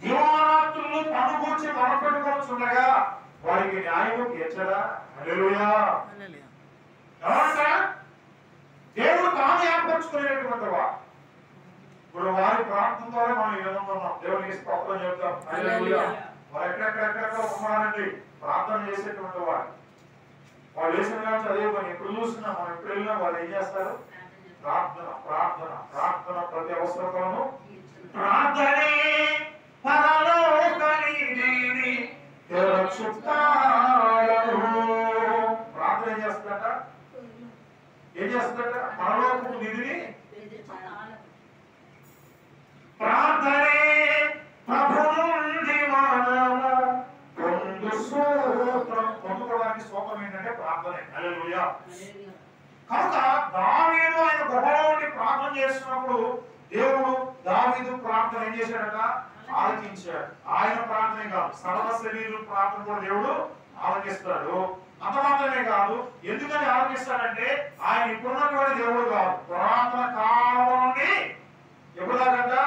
దివారాత్రులు తను కూర్చి మొరపెట్టుకొనుచుండగా వారికి న్యాయము తీర్చడా? హల్లెలూయా. ఏమంటారా? దేవుడు తాను ఏర్పరచుకునేటువంటి వాడు. ఇప్పుడు వారి ప్రార్థన ద్వారా మనం ఈ విధంగా ఉన్నాం. దేవునికి స్తోత్రం చెప్తాం. హల్లెలూయా. వారు ఎక్కడెక్కడెక్కడ ఉన్నారండి ప్రార్థన చేసేటువంటి వాడు. వాళ్ళు వేసిన కానీ చదివే పని ఎప్పుడు చూసినా మనం ఎప్పుడు వెళ్ళినా వాళ్ళు ఏం చేస్తారు? ప్రార్థన ప్రార్థన ప్రార్థన. ప్రతి అవసరతలను ప్రార్థనే ప్రార్థన ఏం చేస్తుందట? ఏం చేస్తుందట? పరలోకపు నిధిని ప్రార్థనే ప్రభు నుండి మనము పొందు సూత్రం. పొందుకోవడానికి సూత్రం ఏంటంటే ప్రార్థనే. హల్లెలూయా. కనుక దావీదు ఆయన గుహలో ఉండి ప్రార్థన చేస్తున్నప్పుడు దేవుడు దావీదు ప్రార్థన ఏం చేశాడట? ఆలకించాడు. ఆయన ప్రార్థనే కాదు, సర్వ శరీరుల ప్రార్థన కూడా దేవుడు ఆలకిస్తాడు. అంత మాత్రమే కాదు, ఎందుకని ఆలకిస్తాడంటే ఆయన ఇప్పుడున్నటువంటి దేవుడు కాదు, పురాతన కాలం నుండి ఎప్పుడుదాకా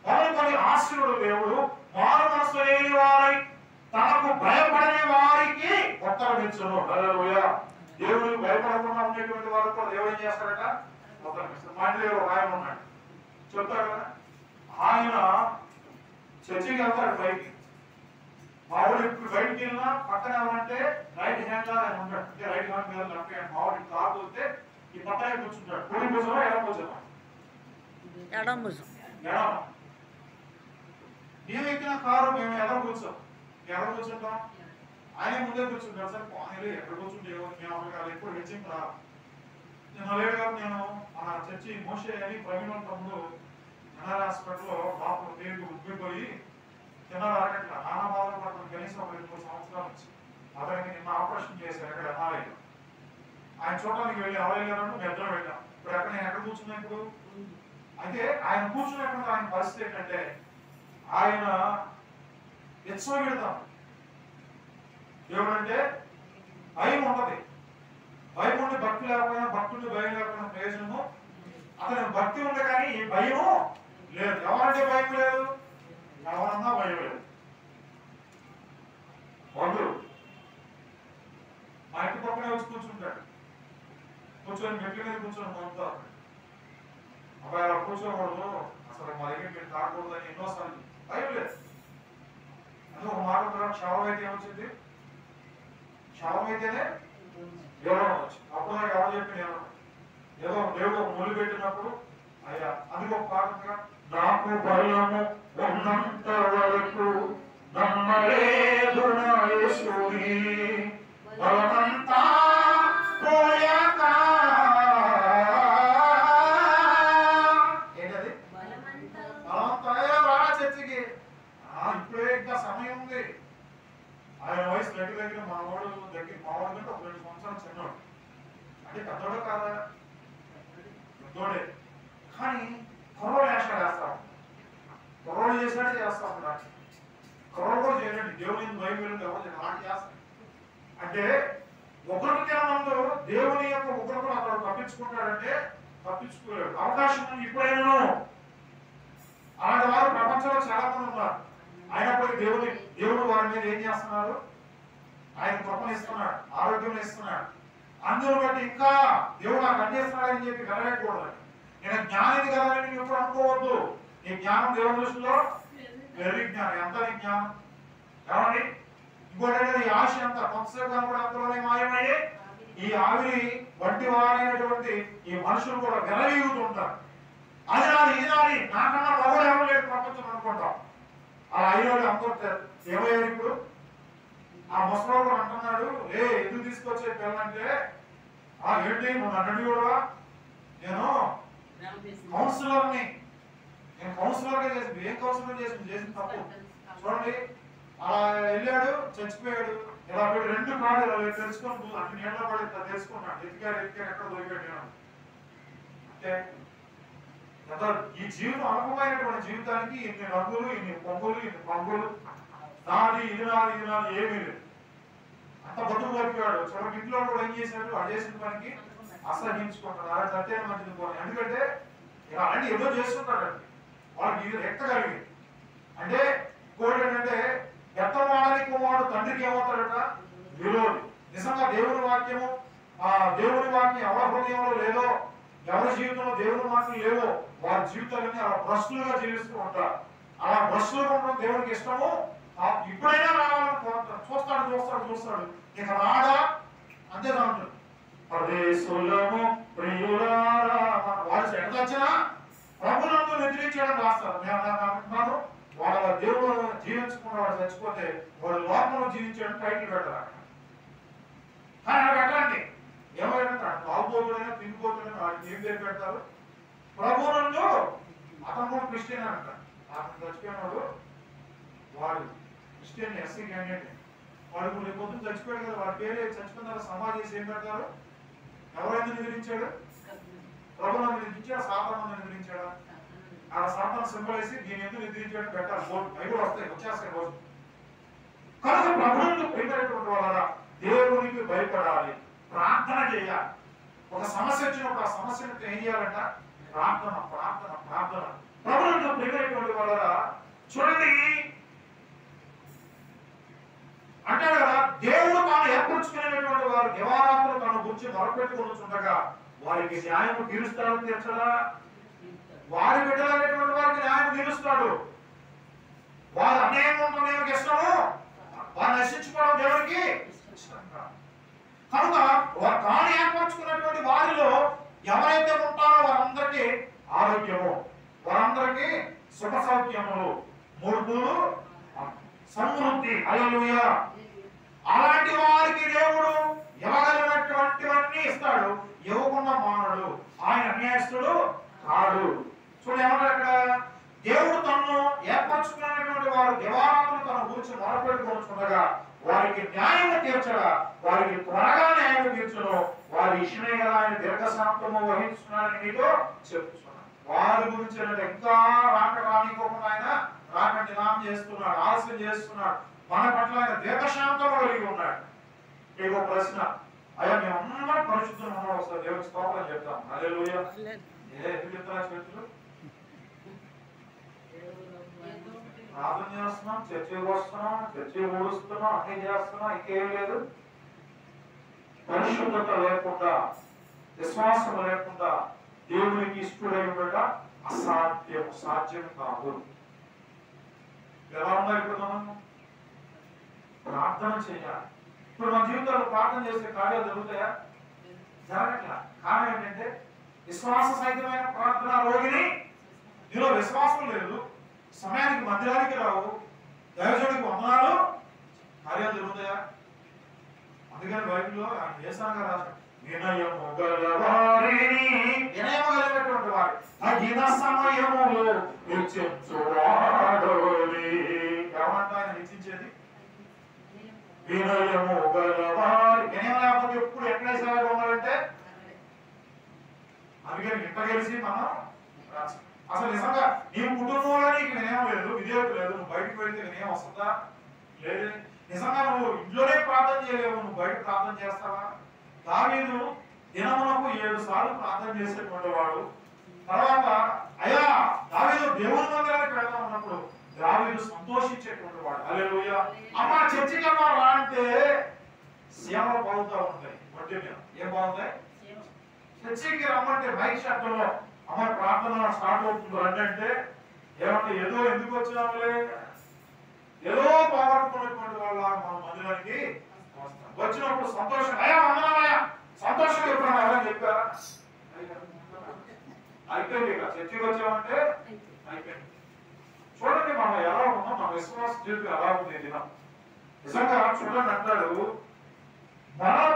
మొదలుకొని ఆశీర్వుడు దేవుడు. మారు మనసు లేని వారి తనకు భయపడని వారికి ఉత్తరమిచ్చును. హల్లెలూయా. దేవుడికి భయపడకుండా ఉండేటువంటి వారు కూడా దేవుడు ఏం చేస్తాడట? ఉత్తరమిస్తాడు. మా ఇంట్లో ఆయన ఉన్నాడు చెప్తాడు కదా, ఆయన చర్చికి వెళ్తాడు పైకి. మావాడు ఇప్పుడు బయటికి వెళ్ళినా పక్కన ఎవరంటే రైట్ హ్యాండ్ లా ఆయన ఉంటాడు. అంటే రైట్ హ్యాండ్ మీద లెఫ్ట్ హ్యాండ్. మావాడు కారు వస్తే ఈ పక్కనే కూర్చుంటాడు. కుడి భుజమా ఎడం భుజమా? ఎడం భుజం. ఎడం. మేము ఎక్కిన కారు మేము ఎడం కూర్చోం. ఎడం కూర్చుంటాం, ఆయన ముందే కూర్చుంటాడు. సార్ పానీలు ఎక్కడ కూర్చుంటే మేము అసలు ఎప్పుడు హెచ్చింగ్ రా. నేను లేడు కాబట్టి నేను మన చర్చి మోషే అని ప్రవీణ తమ్ముడు ఎన్ఆర్ హాస్పిటల్లో బాబు పేరుకు ఉబ్బిపోయి తిన్నారు అరగట్ల నానా బాధలు పడుతుంది. కనీసం ఒక 2-3 సంవత్సరాల నుంచి అతనికి నిన్న ఆపరేషన్ చేశారు అక్కడ ఎన్ఆర్ఐలో. ఆయన చూడడానికి వెళ్ళి ఎవరు వెళ్ళారంటే మేము ఇద్దరం వెళ్ళాం. ఇప్పుడు ఎక్కడ నేను ఎక్కడ కూర్చున్నా ఇప్పుడు? అయితే ఆయన కూర్చున్నప్పుడు ఆయన పరిస్థితి ఏంటంటే ఆయన ఎత్తుపెడతాం. దేవుడు అంటే భయం ఉంటది. భయం ఉండి భక్తి లేకపోయినా, భక్తుడి భయం లేకపోయినా ప్రయోజనము. అతని భక్తి ఉంది కానీ ఈ భయము లేదు. ఎవరంటే భయం లేదు? ఎవరన్నా భయం లేదు. బంధువు మా ఇంటి పక్కనే వచ్చి కూర్చుంటాడు. కూర్చొని మెట్ల మీద కూర్చొని మొత్తం అబ్బాయి అలా కూర్చోకూడదు, అసలు మా దగ్గర మీరు తాకూడదు అని ఎన్నోసార్లు. భయం లేదు. అదే ఒక మాట శవం అయితే ఏమొచ్చింది? శవం అయితేనే ఎవరో వచ్చు. అప్పుడు నాకు ఎవరు చెప్పి నేను ఏదో దేవుడు మొదలు పెట్టినప్పుడు అయ్యా అది ఒక పాఠంగా నాకు బలము ఉన్నంత వరకు నమ్మలేదు నా యేసుని బలమంతా పోయాక. ఏంటది? బలమంతా రా చర్చికి. ఇప్పుడే ఇంకా సమయం ఉంది. ఆయన వయసు దగ్గర మా వాడు దగ్గర మా వాడు కంటే ఒక 2 సంవత్సరాలు చిన్నవాడు. అంటే పెద్దోడు కాదా? పెద్దోడే. కానీ కుర్రోడు వేషాలు వేస్తాం. కుర్రోడు చేసినట్టు చేస్తా ఉంటాడు. కుర్రోడు కూడా చేయండి. దేవుని బైబిల్ ఎవరు అలాంటి చేస్తాం. అంటే ఒకరికి ముందు దేవుని యొక్క ఒకరికి అతడు తప్పించుకుంటాడంటే తప్పించుకోలేడు. అవకాశం ఉంది ఇప్పుడైనా. అలాంటి వారు ప్రపంచంలో చాలా మంది ఉన్నారు. అయినప్పటికీ దేవుడు వారి మీద ఏం చేస్తున్నారు? ఆయన కృపను ఇస్తున్నాడు, ఆరోగ్యం ఇస్తున్నాడు. అందులో బట్టి ఇంకా దేవుడు నాకు అందిస్తున్నాడని చెప్పి వెళ్ళకూడదు. నేను జ్ఞానిని కదా అని ఎప్పుడు అనుకోవద్దు. నీ జ్ఞానం దేవుని దృష్టిలో వెర్రి జ్ఞానం. ఎంత నీ జ్ఞానం? ఏమండి? ఇంకోటి ఈ ఆశ ఎంత కొంతసేపు కనుక అంతలోనే మాయమయ్యే ఈ ఆవిరి వంటి వారైనటువంటి ఈ మనుషులు కూడా వెలవీగుతుంటారు. అది నాది, ఇది నాది, నాకన్నా ఎవరు ఎవరు లేదు ప్రపంచం అనుకుంటాం. అలా అయినోళ్ళు అనుకుంటారు. ఏమయ్యారు ఇప్పుడు? ఆ ముసలోడు అంటున్నాడు, ఎందుకు తీసుకొచ్చే పిల్లంటే ఏంటి నువ్వు నన్ను కూడా నేను కౌన్సిలర్ని, నేను కౌన్సిలర్గా చేసింది. ఏం కౌన్సిలర్ చేసిన తప్పు చూడండి. అలా వెళ్ళాడు, చచ్చిపోయాడు. ఇలా పెట్టి 2 కాళ్ళు ఇలా తెలుసుకొని అన్ని నీళ్ళ పడి ఇట్లా తెలుసుకున్నాడు. ఎతికాడు ఎక్కడ దొరికాడు అంటే ఈ జీవితం అనుభవమైనటువంటి జీవితానికి ఇన్ని రంగులు, ఇన్ని పొంగులు, ఇన్ని పంగులు, నాది ఇది నాది ఇది నాది ఏమీ లేదు. అంత బతుకు బతికాడు. చివరికి ఇంట్లో కూడా ఏం చేశాడు? అది చేసిన పనికి అసహించుకుంటాడు. అలా సత్యాన్ని మంచిది పోనీ. ఎందుకంటే ఇక అలాంటి ఏదో చేస్తుంటాడండి. వాళ్ళకి ఇది రెక్క కలిగింది. అంటే తండ్రికి ఏమవుతాడట? విరోధి. నిజంగా దేవుని వాక్యం ఎవరి హృదయంలో లేదో, ఎవరి జీవితంలో దేవుని మాటలు లేవో వారి జీవితాలన్నీ అలా భ్రష్టులుగా జీవిస్తూ ఉంటారు. అలా భ్రష్టులుగా ఉండడం దేవునికి ఇష్టము. ఇప్పుడైనా రావాలని కోరుతాడు. చూస్తాడు ఇక రాడా అంతే ఉంటుంది. పరదేశులము ప్రియులారా వారి ఎట్లా వచ్చినా ప్రభునందు నిద్రించడం రాస్తారు. నేను వాళ్ళ దేవుడు జీవించకుండా వాడు చచ్చిపోతే వాడు లోకంలో జీవించడం టైటిల్ పెట్టారు. కానీ అలా పెట్టండి ఏమైనా తాగుబోతుడైనా తిండిపోతుడైనా వాడికి ఏం పేరు పెడతారు? ప్రభునందు. అతను కూడా క్రిస్టియన్ అంట. అతను చచ్చిపోయినాడు వాడు క్రిస్టియన్ ఎస్సీ క్యాండిడేట్. వాడు రేపు పొద్దున చచ్చిపోయాడు కదా, వాడి పేరు చచ్చిపోయిన సమాధి చేసి ఏం పెడతారు? ఎవరైనా నిద్రించాడు? ప్రభునందు నిద్రించాడు, సాతాను నిద్రించాడా? ఆ సాతాను సింబల్ వేసి దీని ఎందుకు నిద్రించాడు పెట్టాలి. అవి కూడా వచ్చేస్తాయి రోజు. కనుక ప్రభునందు ప్రియమైనటువంటి వాళ్ళ దేవునికి భయపడాలి, ప్రార్థన చేయాలి. ఒక సమస్య వచ్చినప్పుడు ఆ సమస్యను ఏం చేయాలంట? ప్రార్థన. ప్రభునందు ప్రియమైనటువంటి వాళ్ళ చూడండి అంటాడు కదా, దేవుడు తాను ఏర్పరచుకునేటువంటి వారు దివారాత్రులు తన గురించి మొరపెట్టుకుంటుండగా వారికి న్యాయం తీరుస్తాడని తీర్చడా? వారి బిడ్డలైనటువంటి వారికి న్యాయం తీరుస్తాడు. వారు అన్యాయం ఉండడం దేవునికి ఇష్టము, వారు నశించుకోవడం దేవునికి ఇష్టం. కనుక తాను ఏర్పరచుకున్నటువంటి వారిలో ఎవరైతే ఉంటారో వారందరికీ ఆరోగ్యము, వారందరికీ సుఖ సౌఖ్యములు, మూర్తులు, సమృద్ధి. హల్లెలూయా. అలాంటి వారికి దేవుడు ఇవ్వగలిగినటువంటివన్నీ ఇస్తాడు, ఇవ్వకుండా మానడు. ఆయన అన్యాయస్తుడు కాడు. చూడండి ఏమన్నా అక్కడ, దేవుడు తనను ఏర్పరచుకున్నటువంటి వారు దివారాత్రులు తన గురించి మొరపెట్టుకుంటుండగా వారికి న్యాయము తీర్చగా వారికి త్వరగా న్యాయం తీర్చను. వారి ఇష్టమే కదా ఆయన దీర్ఘశాంతము వహిస్తున్నారని మీతో చెప్తున్నాను. వారి గురించి ఇంకా రానికోకుండా ఆయన రాకండి నామం చేస్తున్నాడు, ఆలస్యం చేస్తున్నాడు. మన పట్ల ఆయన దీర్ఘశాంతం కలిగి ఉన్నాడు. మీకు ప్రశ్న, అయ్యా మేమందరం పరిశుద్ధం ఉన్నాం, ఒకసారి దేవునికి స్తోత్రం చెప్తాం. హల్లెలూయా. ఎందుకు చెప్తారా చేతులు? ప్రార్థన చేస్తున్నాం, చర్చకు వస్తున్నాం, చర్చ ఊడుస్తున్నాం, అన్ని చేస్తున్నాం, ఇంకేం లేదు. పరిశుద్ధత లేకుండా, విశ్వాసం లేకుండా దేవునికి ఇష్టడై ఉండట సాధ్యం కాదు. ఎలా ఉన్నాయి ఇప్పుడు మనం? ప్రార్థన చేయాలి. ఇప్పుడు మన జీవితంలో ప్రార్థన చేసే కార్యాలు జరుగుతాయా? జరగట్లా. కారణం ఏంటంటే విశ్వాస సహితమైన ప్రార్థన రోగిని. నీలో విశ్వాసం లేదు, సమయానికి మందిరానికి రావు, దైవజనుడికి వందనాలు, కార్యాలు జరుగుతాయా? అందుకని బైబిల్లో ఆయన వేసాగా రాశాడు, వినయము గలవారిని, వినయము కలిగినటువంటి వారు తగిన సమయములో హెచ్చించువాడోని. ఏమంట ఆయన హెచ్చించేది? వినయము గలవారి. వినయం లేకపోతే ఎప్పుడు ఎక్కడ సేవగా ఉన్నారంటే, అందుకని ఇంత కలిసి మనం అసలు నిజంగా నీ కుటుంబంలో నీకు వినయం లేదు, విధేయత లేదు, నువ్వు బయటకు వెళ్తే వినయం వస్తుందా? లేదు. నిజంగా నువ్వు ఇంట్లోనే ప్రార్థన చేయలేవు, నువ్వు బయట ప్రార్థన చేస్తావా? దావీదు దినమునకు 7 సార్లు ప్రార్థన చేసేటువంటి వాడు. తర్వాత అయ్యా దావీదు దేవుని మందిరానికి వెళ్తా ఉన్నప్పుడు దావీదు సంతోషించేటువంటి వాడు. హల్లెలూయా. అమ్మ చర్చికి అమ్మా రా అంటే సేవలు బాగుతా ఉంటాయి. ఒంటి మీద ఏం బాగుంటాయి? చర్చికి రమ్మంటే మైక్ శబ్దంలో అమ్మ ప్రార్థన స్టార్ట్ అవుతుంది రండి అంటే ఏమంటే ఏదో ఎందుకు వచ్చినాములే, ఏదో పోగొట్టుకున్నటువంటి వాళ్ళ మన మందిరానికి వచ్చినప్పుడు సంతోషం, అయ్యా వందనాలయ్యా, సంతోషంగా ఎప్పుడన్నా ఎవరైనా చెప్పారా? అయిపోయింది. ఇక చర్చికి వచ్చామంటే అయిపోయింది. చూడండి మనం ఎలా ఉన్నాం, మన విశ్వాస జీవితం ఎలా ఉంది దినం. నిజంగా చూడండి అంటాడు, మనం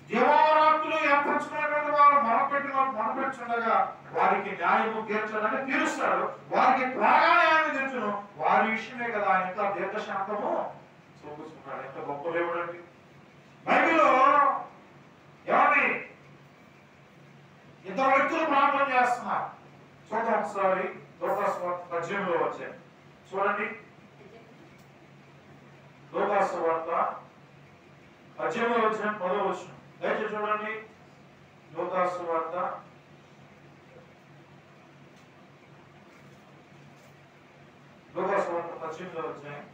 దివారాత్రులు ఏర్పరచుకున్నటువంటి వారు మనపెట్టుకుండగా వారికి న్యాయము తీర్చాలని తీరుస్తాడు, వారికి త్వరగా న్యాయం తీర్చును. వారి విషయమే కదా ఆయన ఇంకా దీర్ఘశాంతము చూపిస్తున్నాడు. ఎంత గొప్ప దేవుడు అండి. బైబిల్లో ఏమండి 2 వ్యక్తులు ప్రార్థన చేస్తున్నారు. చూద్దాం ఒకసారి. లోకాసువార్త 18లో వచ్చాయి చూడండి. లోకాసువార్త 18వ అధ్యాయం 10వ వచనం దయచేసి చూడండి. లోకాసువార్త 18వ అధ్యాయం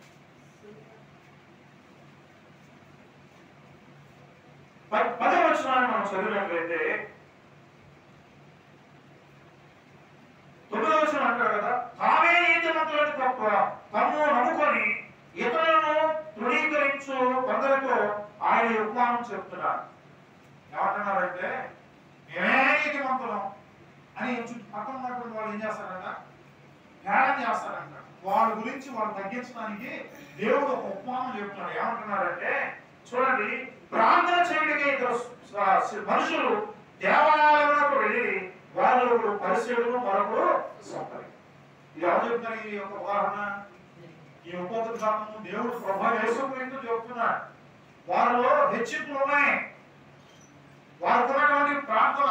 10వ వచనాన్ని మనం చదివినట్లయితే 9వ వచనం అంటాడు కదా, తామే నీతిమంతులని తప్ప తమ్ము నమ్ముకొని ఇతరులను తృణీకరించు కొందరితో ఆయన ఉపమానం చెప్తున్నాడు. ఏమంటున్నారంటే మేమే నీతిమంతులం అని పక్కన ఉన్నటువంటి వాళ్ళు ఏం చేస్తారంట, ధ్యానం చేస్తారంట. వాళ్ళ గురించి వాళ్ళు తగ్గించడానికి దేవుడు ఒక ఉపమానం చెప్తున్నాడు. ఏమంటున్నారంటే చూడండి, ప్రార్థన చేయడానికి ఇద్దరు మనుషులు దేవాలయంలోకి వెళ్ళి వాళ్ళు ఒకడు పరిశీలుడు మరొకడు సొంతరి. ఇది ఎవరు చెప్తున్నారు? ఈ యొక్క ఉదాహరణ ఈ ఉపోత్తర శాపము దేవుడు ప్రభు యేసుక్రీస్తు చెప్తున్నాడు. వారిలో హెచ్చింపులు ఉన్నాయి. వారికి ఉన్నటువంటి ప్రార్థన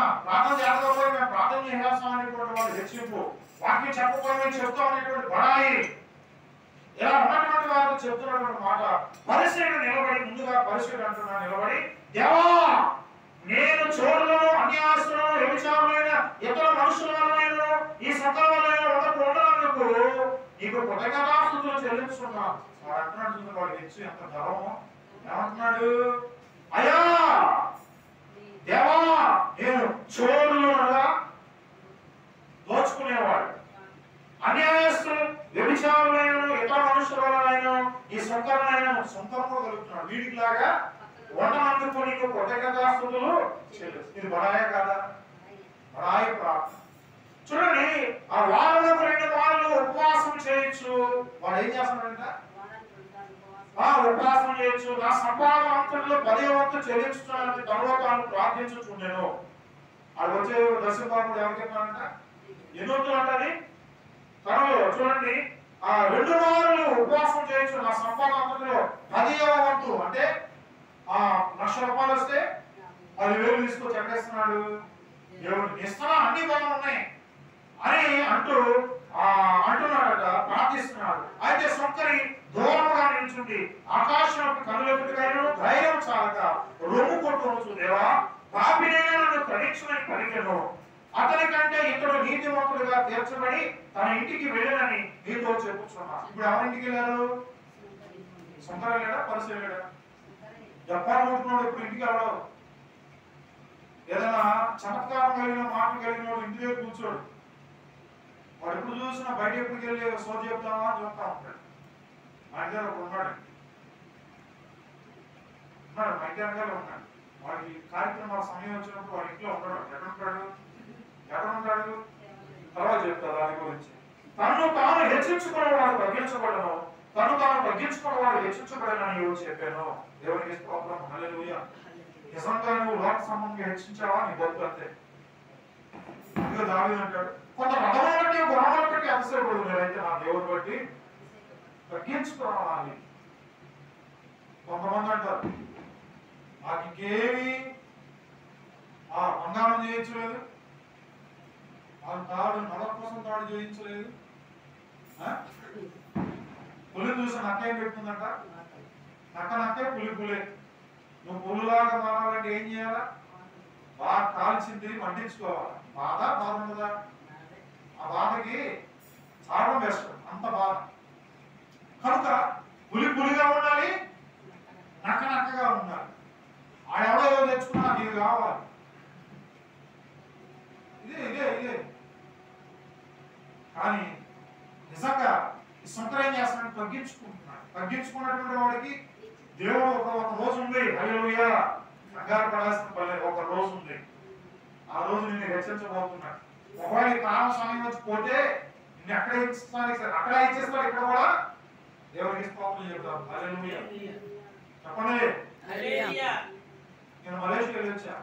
చేతకపోయి మేము ప్రార్థన చేస్తాం అనేటువంటి వాళ్ళు హెచ్చింపు, వాక్యం చెప్పకపోయి మేము చెప్తాం అనేటువంటి బడాయి, ఇలా ఉన్నటువంటి వారు చెప్తున్నటువంటి మాట. పరిశీలన నిలబడి, ముందుగా పరిశీలన అంటున్నా నిలబడి, దేవా నేను చోరులను అన్యాస్తులను వ్యభిచారులైన ఇతర మనుషుల వలన ఈ సకల వలన ఉండనందుకు నీకు కృతజ్ఞతాస్తుతులు చెల్లించుకున్నాను. వాడు అంటున్నాడు, చూడండి వాడు హెచ్చు ఎంత గర్వమో. ఏమంటున్నాడు? అయ్యా దేవా నేను చోరులు అనగా దోచుకునేవాడు, అన్యాయస్తులు వ్యభిచారులైన ఇతర మనుషుల వలన ఈ సొంతమైన సొంతం కూడా కలుగుతున్నాడు. వీడికి లాగా వంటనందుకు నీకు కృతజ్ఞతాస్తుతులు చెల్లించు. ఇది బడాయ కాదా? బడాయ ప్రార్థన. చూడండి, ఆ వారంలో 2 వారాలు ఉపవాసం చేయొచ్చు. వాడు ఏం చేస్తున్నాడంట? ఉపవాసం చేయొచ్చు. నా సంపాదన అంతటిలో 10వ వంతు చెల్లించుతానని తనలో తాను ప్రార్థించుచుండెను. అది వచ్చే దశపాముడు ఎవరు చెప్పారంట? ఎన్నోతులు అంటది తనలో. చూడండి, ఆ 2 వారాలు ఉపవాసం చేయొచ్చు. నా సంపాదన అంతటిలో 10వ వంతు అంటే ₹1,00,000 వస్తే 10,000 తీసుకొచ్చి ఎక్కడేస్తున్నాడు? దేవుడికి ఇస్తున్నా, అన్ని బాగా ఉన్నాయి అని అంటున్నాడట, ప్రార్థిస్తున్నాడు. అయితే సొంతరి దూరంగా నిల్చుండి ఆకాశంలోకి కనులెత్తుగాను ధైర్యం చాలక రొమ్ము కొట్టుకోవచ్చు, దేవా పాపినైనా నన్ను పరీక్షమని పలికెను. అతని కంటే ఇతడు నీతిమంతుడిగా తీర్చబడి తన ఇంటికి వెళ్ళనని నీతో చెప్పుచున్నా. ఇప్పుడు ఎవరింటికి వెళ్ళారు? సొంతగా వెళ్ళాడా? పరిస్థితి వెళ్ళాడా? జపాన్ ఉంటున్నాడు. ఇప్పుడు ఇంటికి వెళ్ళడు. ఏదైనా చమత్కారం కలిగిన మాటలు కలిగిన వాడు ఇంటి దగ్గర కూర్చోడు. వాడు ఎప్పుడు చూసినా బయట ఎప్పటికి వెళ్ళి సోది చెప్తామా చూస్తా ఉంటాడు. మా ఇంటి దగ్గర ఒకడు ఉన్నాడు, మా ఇంటి దగ్గర ఉన్నాడు. వాడికి కార్యక్రమాల సమయం వచ్చినప్పుడు వాడి ఇంట్లో ఉంటాడు. ఎక్కడ ఉంటాడు తర్వాత చెప్తారు దాని గురించి. తను తాను హెచ్చించుకున్న వాడు తగ్గించబడను, తను తాను తగ్గించుకున్న వాడు హెచ్చించబడనని చెప్పాను. దేవునికి స్తోత్రం, హల్లెలూయా. నిజంగా నువ్వు లోక సంబంధంగా హెచ్చించావా? నీ బతుకు అంతే. అందుకే దావీదు అంటాడు, కొంత రథములు బట్టి గుణములు బట్టి అతిశయపడదు, నేనైతే నా దేవుని బట్టి తగ్గించుకోవాలి. కొంతమంది అంటారు నాకు ఇంకేమి బంగారం చేయించలేదు, వాళ్ళు తాడు నగల కోసం తాడు చేయించలేదు. పులి చూసి నక్కేం పెడుతుందంట, నక్కే పులే. నువ్వు పులిలాగా మారాలంటే ఏం చేయాలా? బాగా కాల్చింది మండించుకోవాలి. బాధ ఉండదా? ఆ బాధకి చావడం బెస్ట్, అంత బాధ. కనుక పులిగా ఉండాలి, నక్కగా ఉండాలి. ఆడెవడో ఏదో తెచ్చుకున్నా నీకు కావాలి. ఇదే కానీ నిజంగా ఈ సొంతం ఏం చేస్తున్నాడు? తగ్గించుకుంటున్నాడు. తగ్గించుకున్నటువంటి వాడికి దేవుడు ఒక రోజు ఉంది. హల్లెలూయా. కంగారు పడాల్సిన పని, ఒక రోజు ఉంది. ఆ రోజు నిన్ను హెచ్చరించబోతున్నాడు. ఒకవేళ కామ సమయం వచ్చి పోతే నిన్ను ఎక్కడ ఇచ్చిస్తాను, అక్కడ ఇచ్చేస్తాడు, ఇక్కడ కూడా దేవుడికి స్తోత్రం చెప్తాను. హల్లెలూయా. చెప్పండి. నేను మలేషియా వెళ్ళి వచ్చా,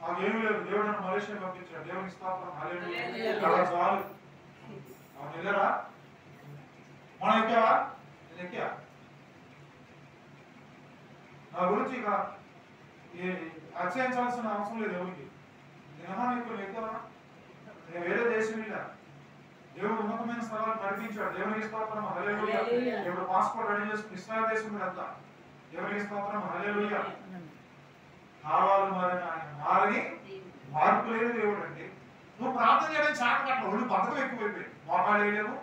నాకు ఏమీ లేదు, దేవుడు నన్ను మలేషియా పంపించాడు. దేవుడికి స్తోత్రం, హల్లెలూయా. చాలు. అవును వెళ్ళారా? మనం ఎక్కావా? నేను ఎక్కా. నా గురించి ఇక అత్యయించాల్సిన అవసరం లేదు ఎవరికి. నేనమ్మా నీకు ఎక్కువ నేను వేరే దేశం వెళ్ళా, దేవుడు ఉన్నతమైన స్థలాలు నడిపించాడు. దేవునికి స్తోత్రం, హల్లెలూయా. దేవుడు పాస్పోర్ట్ రెడీ చేసుకుని ఇస్రాయల్ దేశం మీద వెళ్తా. దేవునికి స్తోత్రం, హల్లెలూయా. కావాలి మారిన ఆయన మారని మార్పు లేని దేవుడు అండి. నువ్వు ప్రార్థన చేయడానికి చాట పట్ల ఒళ్ళు బతకం ఎక్కువైపోయింది. మోకాలు వేయలేవు,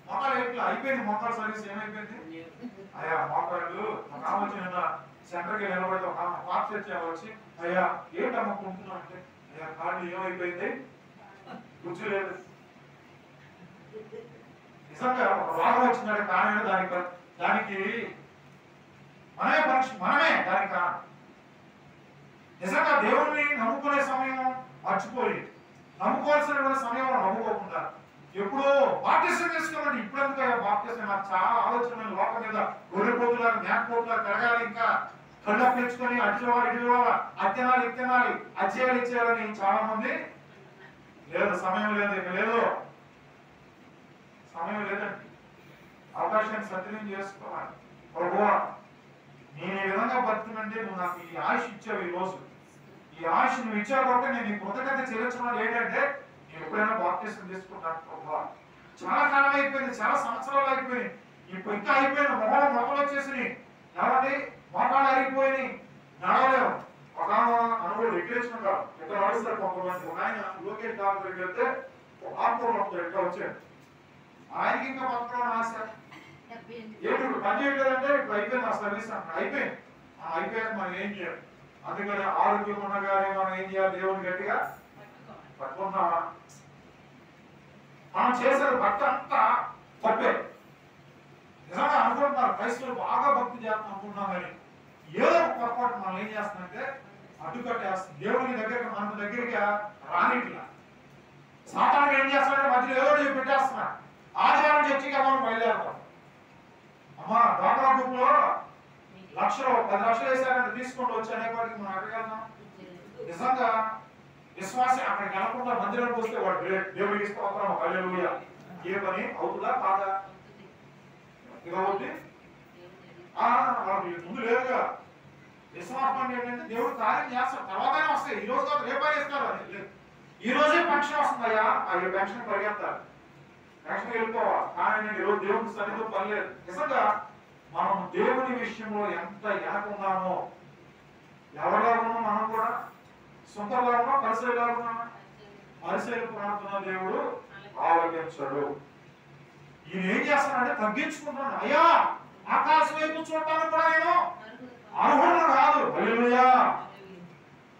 మోకాలు ఎట్లా అయిపోయింది, మోకాలు సర్వీస్ ఏమైపోయింది అయ్యా మోకాళ్ళు ఒక ఆమె వచ్చి నిన్న సెంటర్కి నిలబడితే ఒక ఆమె పాత చర్చ వచ్చి అయ్యా ఏంటమ్మా కుంటున్నావు అంటే అయ్యా కాళ్ళు ఏమైపోయింది గుజ్జు లేదు. నిజంగా ఒక రోగం వచ్చిందంటే కారణం దానికి మనమే దానికి కారణం. నిజంగా దేవుణ్ణి నమ్ముకునే సమయం మర్చిపోయి నమ్ముకోవాల్సినటువంటి సమయంలో నమ్ముకోకుండా ఎప్పుడో బాప్టిజం తీసుకోవాలంటే ఇప్పుడంతా బాప్టిజం నాకు చాలా ఆలోచన లోకం మీద గొర్రెపోతులాగా మేకపోతులాగా పెరగాలి, ఇంకా కళ్ళు అప్పించుకొని అడ్డుకోవాలి ఇటుకోవాలి అత్యనాలు ఇత్తనాలి అచ్చేయాలి ఇచ్చేయాలని చాలా మంది లేదు, సమయం లేదు, ఇక లేదు, సమయం లేదండి. అవకాశాన్ని సద్వినియోగం చేసుకోవాలి. ప్రభువా నేను ఈ విధంగా బతుకునంటే నువ్వు నాకు ఈ ఆశ ఇచ్చావు, ఈ రోజు ఈ ఆశ నువ్వు ఇచ్చావు కాబట్టి నేను ఈ కృతజ్ఞత చెల్లించడం ఏంటంటే నేను ఎప్పుడైనా బాప్టిజం తీసుకుంటాను ప్రభువా. చాలా కాలం అయిపోయింది, చాలా సంవత్సరాలు అయిపోయింది, ఇప్పుడు ఇంకా అయిపోయింది, మొహలు వచ్చేసి కాబట్టి మోకాళ్ళు అరిగిపోయి నడవలేము. ఒక అనుభవం రిక్రియేషన్ కాదు, ఇక్కడ నడుస్తారు కొంతమంది. ఒక ఆయన లోకేష్ డాక్టర్ దగ్గరికి వెళ్తే ఒక ఆత్మూరు ఎట్లా వచ్చాడు, ఆయనకి ఇంకా బతకడం ఆశ ఏంటి ఇప్పుడు పని చేయలేదంటే ఇప్పుడు అయిపోయింది నా సర్వీస్ అంటే అయిపోయింది. అయిపోయాక మనం ఏం చేయాలి, అందుకని ఆరోగ్యం ఉండగానే మనం ఏం చేయాలి, దేవుని గట్టిగా పట్టుకున్నామా. మనం చేసేది భక్తి అంతా తప్పే. నిజంగా అనుకుంటున్నారు క్రైస్తవులు బాగా భక్తి చేస్తాం అనుకుంటున్నాం, కానీ ఏదో ఒక పొరపాటు మనం ఏం చేస్తామంటే అడ్డుకట్టేస్తాం, దేవుని దగ్గరికి మన దగ్గరికి రానిట్లా. సాతానుడు ఏం చేస్తాడంటే మధ్యలో ఏదో పెట్టేస్తున్నా, ఆదివారం చర్చిగా మనం బయలుదేరుతాం. అమ్మా డాక్టర్ గ్రూప్ లో 10 లక్షలు వేసారంటే తీసుకొని వచ్చి అనేవాడికి మనం అడగలుగుతాం. నిజంగా విశ్వాసం అక్కడికి వెళ్ళకుండా మందిరానికి వస్తే వాడు దేవుడికి స్తోత్రం హల్లెలూయా ఏ పని అవుతుందా కాదా? ఇక అవుతుంది ముందు లేదుగా. విశ్వాసం అంటే ఏంటంటే దేవుడు కార్యం చేస్తాడు, తర్వాతనే వస్తాయి. ఈ రోజు కాదు రేపే ఇస్తారు అని, ఈ రోజే పెన్షన్ వస్తుందయ్యా ఆ పెన్షన్ పరిగెత్తాలి, పెన్షన్ వెళ్ళిపోవాలి. కానీ ఈరోజు దేవుడికి సన్నిధిలో పని లేదు. నిజంగా మనం దేవుని విషయంలో ఎంత వెనకున్నామో, ఎవరిలా ఉన్నామో మనం కూడా సొంతగా ఉన్నా పరిసరగా ఉన్నా పరిసర ప్రార్థన దేవుడు ఆలోచించాడు. ఈయన ఏం చేస్తానంటే తగ్గించుకుంటున్నాడు. అయ్యా ఆకాశం వైపు చూడటానికి కూడా నేను అర్హులను కాదు. హల్లెలూయా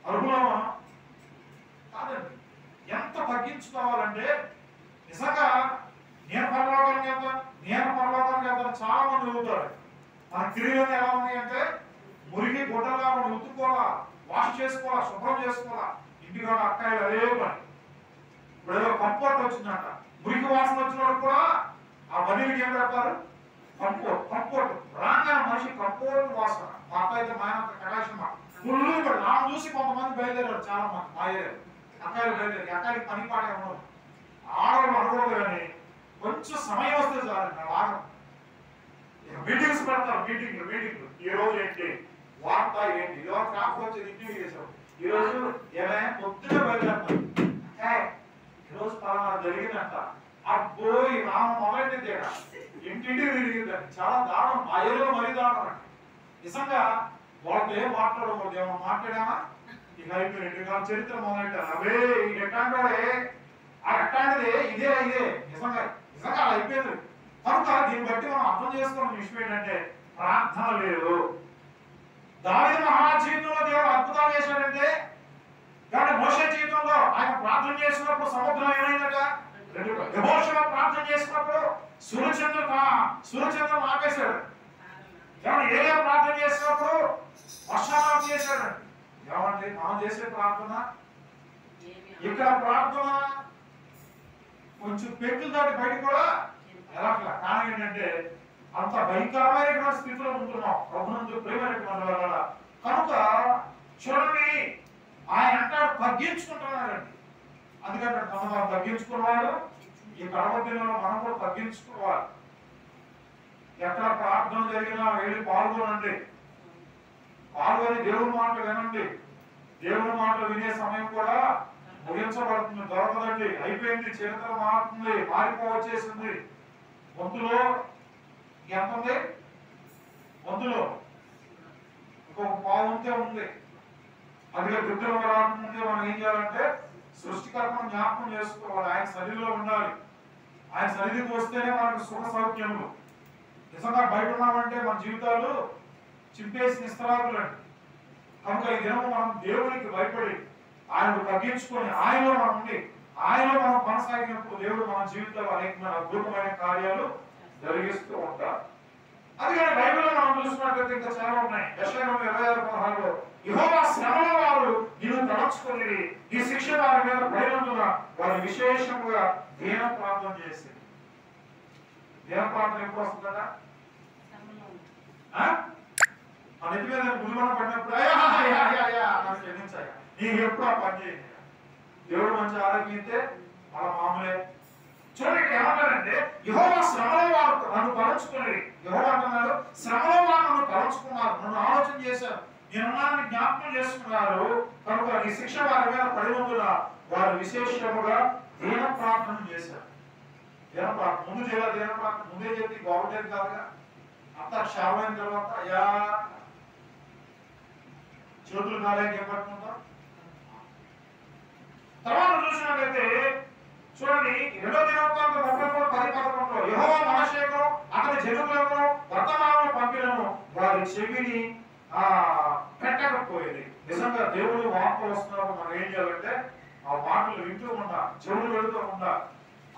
అర్హులమా కాదండి. ఎంత తగ్గించుకోవాలంటే నిజంగా నేను పరలోకానికి వెళ్తాను చాలా మంది అవుతారు. మన క్రియలు ఎలా ఉన్నాయి అంటే మురికి గుడ్డలా మనం ఉత్తుకోవాలా, వాష్ చేసుకోవాలా, శుభ్రం చేసుకోవాలా. ఇంటిలో అక్కాయలు అదే పని. ఇప్పుడు ఏదో కంఫర్ట్ వచ్చిందంట, మురికి వాసన వచ్చినప్పుడు కూడా ఆ బనీలకి ఏం పెడతారు, కంఫర్ట్ రాగానే మనిషి కంఫర్ట్ వాసన. మా అక్క అయితే మా కళాశమ్మ ఫుల్ కూడా నాన్న చూసి కొంతమంది బయలుదేరారు, చాలా మంది మా ఏరియా అక్కాయలు బయలుదేరి. అక్కాయలకి పని పాడే ఉండదు, ఆడవాళ్ళు అనుకోదు, కానీ కొంచెం సమయం వస్తే చాలండి ఆగం. మీటింగ్స్ పెడతారు, మీటింగ్లు ఈ రోజు ఏంటి వార్త ఏంటి, ఇదో కాపు వచ్చేది ఇంటికి చేసావు, ఈ రోజు ఏమైనా పొద్దునే బయలుదేరుతారు, ఈరోజు పలానా జరిగిందంట. అబ్బోయి నా మొదలైతే తేడా ఇంటింటికి తిరిగిందండి. చాలా దారుణం, ఆ ఏరియాలో మరీ దారుణం అండి. నిజంగా వాళ్ళతో ఏం మాట్లాడకూడదు, ఏమన్నా మాట్లాడామా ఇక అయిపోయింది. చరిత్ర మొదలెట్టారు, అవే ఎట్లాంటి అట్లాంటిది ఇదే నిజంగా అలా అయిపోయింది. కనుక దీన్ని బట్టి మనం అర్థం చేసుకున్న విషయం ఏంటంటే ప్రార్థన లేదు. దావీదు మహారాజు జీవితంలో దేవుడు అద్భుతాలు చేశాడంటే, కానీ మోషే జీవితంలో ఆయన ప్రార్థన చేసినప్పుడు సముద్రం ఏమైందట, యెహోషువ ప్రార్థన చేసినప్పుడు సూర్యచంద్రం ఆపేశాడు. ఏలియా ప్రార్థన చేసినప్పుడు వర్షాలు చేశాడు. ఏమంటే మనం చేసే ప్రార్థన ఇక్కడ ప్రార్థన కొంచెం పెట్టులు దాటి బయట కూడా ఎలాగలా. కానీ ఏంటంటే అంత భయంకరమైనటువంటి స్థితిలో ఉంటున్నాం ప్రభునందు ప్రేమైనటువంటి వాళ్ళ. కనుక చూడండి ఆయన అంటాడు తగ్గించుకుంటున్నాడండి. అందుకంటే మనం తగ్గించుకున్నాడు. ఈ కడవ దినంలో మనం కూడా తగ్గించుకోవాలి. ఎక్కడ ప్రార్థన జరిగినా వెళ్ళి పాల్గొనండి, పాల్గొని దేవుని మాటలు వినండి. దేవుని మాటలు వినే సమయం కూడా ముగించబడుతుంది, దొరకదండి. అయిపోయింది, చరిత్ర మారుతుంది, మారిపోవచ్చేసింది. వంతులో ఎంత ఉంది, వంతులో ఇంకొక పావుంతే ఉంది. అందుకే దుఃఖంలో రాకముందే మనం ఏం చేయాలంటే సృష్టికర్తను జ్ఞాపకం చేసుకోవాలి, ఆయన సన్నిధిలో ఉండాలి. ఆయన సన్నిధికి వస్తేనే మనకు సుఖ సౌఖ్యములు. నిజంగా బయట ఉన్నామంటే మన జీవితాలు చింపేసి నిస్తరాకులండి. కనుక ఈ దినము మనం దేవునికి భయపడి ఆయనకు తగ్గించుకొని ఆయనలో మనం ఉండి ఆయనలో మనం కొనసాగినప్పుడు దేవుడు మన జీవితంలో అనేకమైన అద్భుతమైన కార్యాలు జరిగిస్తూ ఉంటారు. అందుకని బైబిల్లో మనం చూసినట్లయితే ఇంకా చాలా ఉన్నాయి. యెషయా 26:16 యెహోవా శ్రమల వారు నిన్ను తలచుకొని ఈ శిక్ష వారి మీద పడినందున వారు విశేషముగా దీన ప్రార్థన చేసి. దీన ప్రార్థన ఎప్పుడు వస్తుందట? ఆ నెత్తి మీద గురుమణ పడినప్పుడు క్షమించాయి నీకు ఎప్పుడు ఆ పని చేయండి. దేవుడు మంచి ఆరోగ్యం ఇస్తే అలా మామూలే. చూడండి ఏమంటారంటే యెహోవా శ్రమల వారు నన్ను తలచుకుని, యెహోవా అంటున్నాడు శ్రమల వారు నన్ను తలచుకున్నారు, నన్ను ఆలోచన చేశారు, నేనున్నానని జ్ఞాపకం చేసుకున్నారు. కనుక ఈ శిక్ష వారి మీద పడినందున వారు విశేషముగా దీన ప్రార్థన చేశారు. దీన ప్రార్థన ముందు చేయాలి. దీన ప్రార్థన ముందే చెప్పి బాగుండేది కాదుగా. అంతా క్షేమైన తర్వాత అయ్యా చేతులు కాలేక ఏం పట్టుకుంటాం. తర్వాత చూసినట్లయితే చూడండి 2వ దినవృత్తాంతం 33:10-11 యెహోవా మోషేకు అతని జనులకు వర్తమానము పంపినను వారి చెవిని పెట్టకపోయేది. నిజంగా దేవుడు వార్తలు వస్తున్నప్పుడు మనం ఏం చేయాలంటే ఆ మాటలు వింటూ ఉండాలి, చెవులు పెడుతూ ఉండాలి.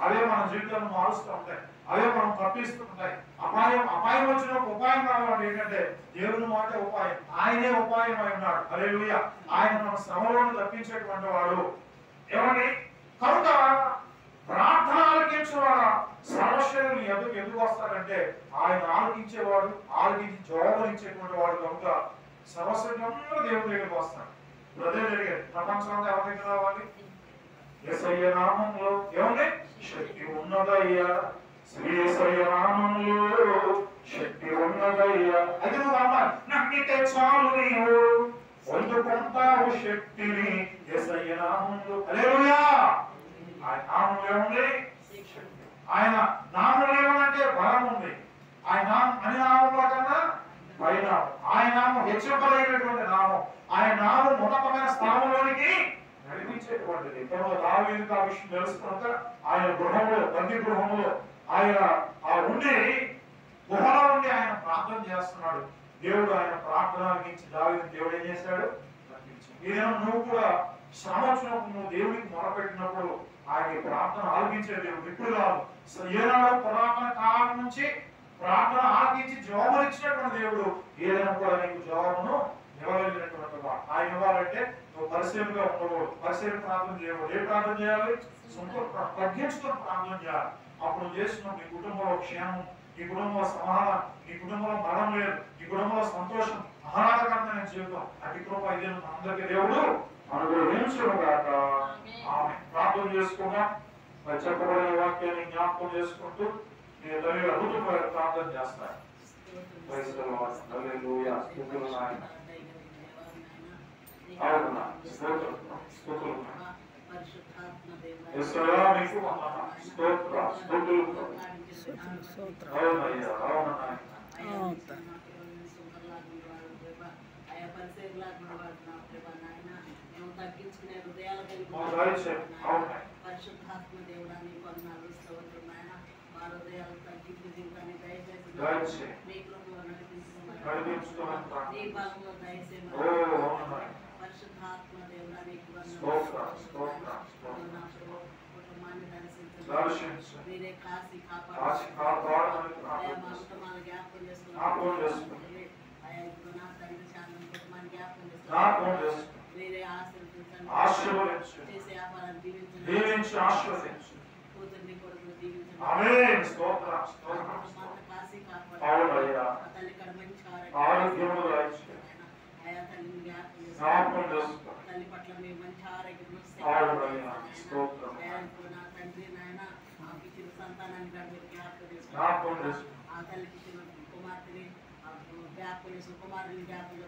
అవే మన జీవితాన్ని మారుస్తూ ఉంటాయి, అవే మనం తప్పిస్తూ ఉంటాయి. అపాయం వచ్చినప్పుడు ఉపాయం కావాలంటే ఏంటంటే దేవుని మాట ఉపాయం, ఆయనే ఉపాయం అయి ఉన్నాడు. హల్లెలూయా. ఆయన మన శ్రమలను తప్పించేటువంటి వాడు. ఏమండి కనుక ప్రార్థన ఆలకించేవాడు సర్వశ్రేణులు ఎందుకు వస్తాడంటే ఆయన ఆలకించేవాడు, ఆలకించి జవాబునిచ్చేటువంటి వాడు. కనుక సర్వశ్రేణులందరూ దేవుడి దగ్గరికి వస్తాడు. అదే జరిగేది ప్రపంచంలో ఎవరి దగ్గర రావాలి? యేసయ్య నామములో ఏముంది? శక్తి ఉన్నదయ్యా. యేసయ్య నామములో శక్తి ఉన్నదయ్యా. అది నువ్వు అమ్మాలి నమ్మితే చాలు నీవు పొందుకుంటావు శక్తిని యేసయ్య నామములో. హల్లెలూయా. ఆయన నామములో ఏముంది? శక్తి. ఆయన నామములో ఏమంటే బలం ఉంది. ఆయన అన్ని నామముల కన్నా పైన ఆయన నామం హెచ్చరికలైనటువంటి నామం. ఆయన నామం ఉన్నతమైన స్థానంలోనికి నడిపించేటువంటిది. దావీదుకు ఆ విషయం తెలుసుకున్నాక ఆయన గృహంలో, బందీ గృహంలో ఆయన ఉండి గుహలో ఉండి ఆయన ప్రార్థన చేస్తున్నాడు. దేవుడు ఆయన ప్రార్థన ఆలకించి దావీదు దేవుడు ఏం చేశాడు? ఏదైనా నువ్వు కూడా శ్రమ వచ్చినప్పుడు నువ్వు దేవుడికి మొరపెట్టినప్పుడు ఆయన ప్రార్థన ఆలకించే దేవుడు ఇప్పుడు కాదు. ఏనాడో పురాతన కాలం నుంచి ప్రార్థన ఆలకించి జవాబులు ఇచ్చినటువంటి దేవుడు ఏదైనా కూడా నీకు జవాబును ఇవ్వగలిగినటువంటి వాడు. ఆయన ఇవ్వాలంటే నువ్వు పరిశీలనగా ఉండకూడదు, పరిశీలన ప్రార్థన చేయకూడదు. ఏ ప్రార్థన చేయాలి? తగ్గించుకొని ప్రార్థన చేయాలి. అప్పుడు చేసిన నీ కుటుంబంలో క్షేమం, నీ కుటుంబంలో సమాధానం, నీ కుటుంబంలో బలం లేదు, నీ కుటుంబంలో సంతోషం, ఆహ్లాదకరమైన జీవితం. అతి కృప ఇదే అందరికీ దేవుడు అనుగ్రహించుగాక. ఆమె ప్రార్థన చేసుకున్నా చెప్పబడిన వాక్యాన్ని జ్ఞాపకం చేసుకుంటూ నీ తల్లి అద్భుతమైన ప్రార్థన చేస్తాను. తగ్గించుకునే హృదయాలు పరిశుద్ధాత్మ దేవుడాన్ని కొన్నాళ్ళు స్తోత్రం నాయన. మా హృదయాలు తగ్గింపు జీవితాన్ని దయచేసి మీ కృపలో నడిపించుకోమని నీ బలంలో దయచేయమని పరిశుద్ధాత్మ దేవుడాన్ని కుటుంబాన్ని దర్శించండి. మీరే కాసి కాపాడు మా కుటుంబాన్ని జ్ఞాపకం చేసుకుని ఆయా ఇప్పుడు నా తండ్రి శాంతం కుటుంబాన్ని జ్ఞాపకం చేసుకుని మీరే ఆశీర్వదించండి. చేసే వ్యాపారాన్ని దీవించండి, ఆశీర్వదించండి. కూతుర్ని కొడుకుని దీవించండి. ఆమేన్. స్తోత్రం స్తోత్రం. కాసి కాపాడు. అవునయ్యా. తల్లి కడ మంచి ఆరోగ్యము దయచేయండి. ఆయా తల్లిని జ్ఞాపకం చేసుకోండి. తల్లి పట్ల మీ మంచి ఆరోగ్యం అవునయ్యా. స్తోత్రం. నా తండ్రి నాయన మాకు ఇచ్చిన సంతానాన్ని కూడా మీరు జ్ఞాపకం జ్ఞాపకం చేసుకోండి. ఆ తల్లికి ఇచ్చిన కుమార్తెని జ్ఞాపకం చేసుకుని కుమారుని జ్ఞాపకం